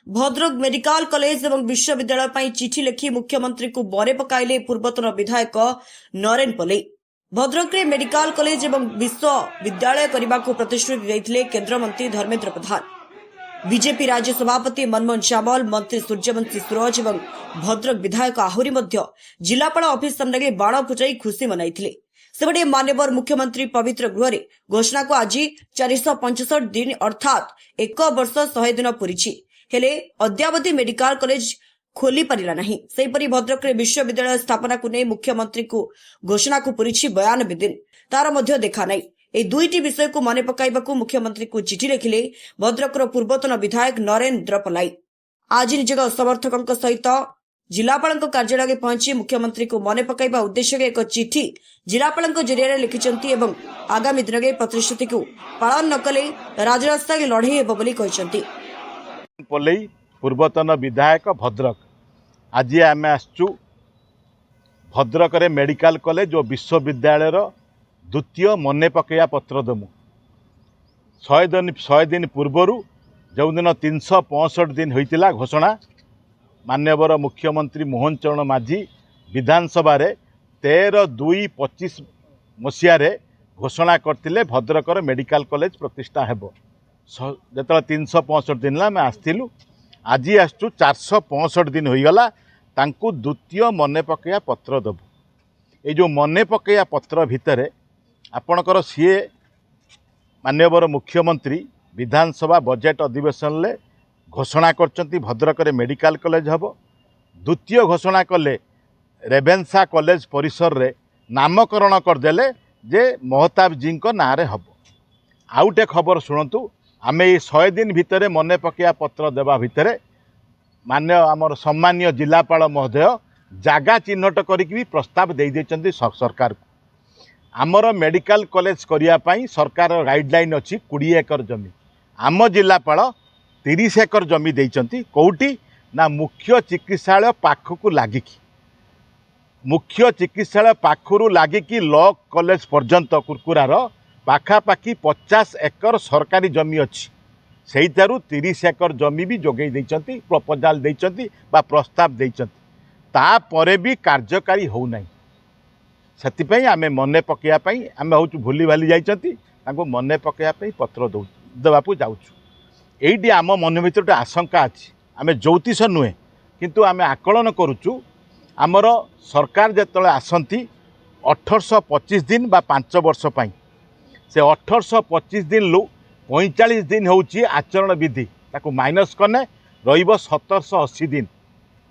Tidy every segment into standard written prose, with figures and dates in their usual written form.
Bhadrak medical college एवं विश्वविद्यालय पर चिठी लिखि मुख्यमंत्री को बरे पकाइले पूर्वतन विधायक नरेन पल्लई। भद्रक रे मेडिकल कॉलेज एवं विश्वविद्यालय करने को प्रतिश्रुति देथिले केंद्र मंत्री धर्मेंद्र प्रधान। बीजेपी राज्य सभापति मनमोहन श्यामल, मंत्री सूर्यवंशी सूरज और भद्रक विधायक आहरी जिलापाल ऑफिस सामने बाण फुटाई खुशी मनाई। सेपटे मान्यवर मुख्यमंत्री पवित्र गृह घोषणा को आज 465 दिन अर्थात 1 वर्ष 100 दिन पूरी हेले अद्यावधि मेडिकल कॉलेज खोली पारा ना। सेहीपरि भद्रक रे विश्वविद्यालय स्थापना को नहीं मुख्यमंत्री को घोषणा को पूरी 92 दिन तार मध्य देखा नहीं। ए दुईटी विषय को मन पकाइबाकू मुख्यमंत्री को चिठी लिखिले भद्रकर पूर्वतन विधायक नरेंद्र पल्लई। आज निज समर्थकों सहित जिलापाल कार्यालय पहुंची मुख्यमंत्री को मन पकाइबा उद्देश्य एक चिठी जिलापाल जरिया लिखिंट और आगामी दिन में प्रतिश्रुति को पालन न कले राजरास्ता लड़े हेब बोली कहते। पल्लई पूर्वतन विधायक भद्रक आज आम आसचु भद्रक रे मेडिकल कॉलेज और विश्वविद्यालय द्वितीय मन पकया पत्र देमु 100 दिन पूर्वर जो दिन 365 दिन होता घोषणा मान्यवर मुख्यमंत्री मोहन चरण माझी विधानसभा 13/2/25 मसीह घोषणा करते भद्रकर मेडिकल कॉलेज प्रतिष्ठा हेब। जो 365 दिन आम आसलु आज आसचु 465 दिन होईगला तांकु द्वितीय मन पकया पत्र देबु। ये जो मन पकया पत्र भितर आपणकर सीए मान्यवर मुख्यमंत्री विधानसभा बजेट अधिवेशन ले घोषणा करचंती भद्रक रे मेडिकल कॉलेज हब। द्वितीय घोषणा कले रेवेन्सा कॉलेज परिसर रे नामकरण करदेले जे महताब जी को ना रे हब। आउटे खबर शुणु आमे 100 दिन भितर मन पकया पत्र देवा भितर मान्य आमर सम्मान्य जिलापाल महोदय जागा चिन्हट करी प्रस्ताव दे देचंती सरकार को। आमर मेडिकल कॉलेज करिया सरकार गाइडलाइन अच्छी 20 एकर जमी आम जिलापाल 30 एकर जमी देचंती। कोउटी ना मुख्य चिकित्सालय पाखकु लागिकी मुख्य चिकित्सालय पाखरु लागिकी लॉ कॉलेज पर्यंत कुरकुरार पाखापाखि 50 एकर सरकारी जमी अच्छी से 30 एकर जमी भी जोगई देइचंती प्रपोजाल देइचंती बा प्रस्ताव देइचंती तापरे भी कार्यकारी हो नाही। सेतिपई आमे मने पकया पई आमे होचु भूली भाली जाइचंती तांको मने पकया पई पत्र देवापु जाउछु। एइडी आम मन भितर गोटे आशंका अछि। आमे ज्योतिष नुहे किंतु आमे आकलन करूछु आमर सरकार जेतले आसंती 1825 दिन बा 5 वर्ष पई से 1825 दिन लु 45 दिन होची आचरण विधि ताको माइनस कने रहिबो 1780 दिन।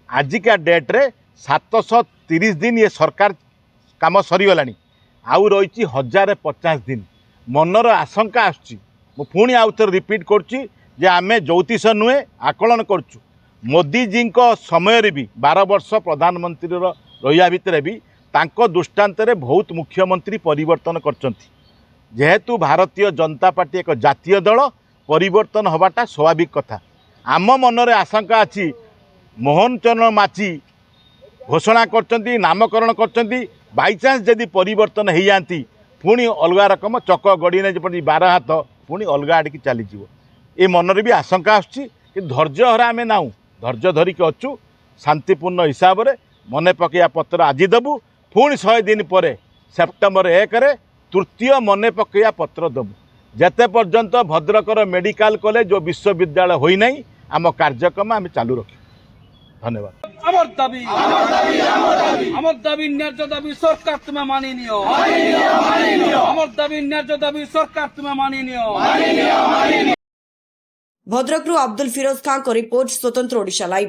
आजिका डेट रे 730 दिन ये सरकार काम सरीगलानी आउ रही 1050 दिन। मनर आशंका आसुची मु पुणी आउ थर रिपीट करची जे आमे ज्योतिष नुहे आकलन करचु। मोदी जी को समय रे भी 12 वर्ष प्रधानमंत्री रहिया भितर भी तांको दृष्टांत रे बहुत मुख्यमंत्री परिवर्तन करचंती। जेहेतु भारतीय जनता पार्टी एक जातीय दल परिवर्तन हवाटा स्वाभाविक कथा। आम मनरे आशंका अच्छी मोहन चरण माझी घोषणा करचंती नामकरण करचंती बाईचान्स जदि परिवर्तन हो जाती पुणी अलग रकम चक गड़ी ने जब 12 हाथ पुणी अलग आड़की चलीज ये मनरे भी आशंका आसुची कि धैर्य हरा आम नाऊ धैर्य धरिक अच्छु शांतिपूर्ण हिसाब से मन पकया पत्र आज देबू पुणी 100 दिन पर सेप्टेम्बर 1 तृतीय मन पकया पत्र देबू। जेते पर्यंत भद्रकर मेडिकल कॉलेज और विश्वविद्यालय होई नहीं आम कार्यक्रम आम चालू रखी। धन्यवाद। আমার দাবি ন্যায্য দাবি সরকার তুমি মানি নিও। আমার দাবি ন্যায্য দাবি সরকার তুমি মানি নিও। भद्रक अब्दुल फिरोज खान को रिपोर्ट स्वतंत्र ओडिशा लाइव।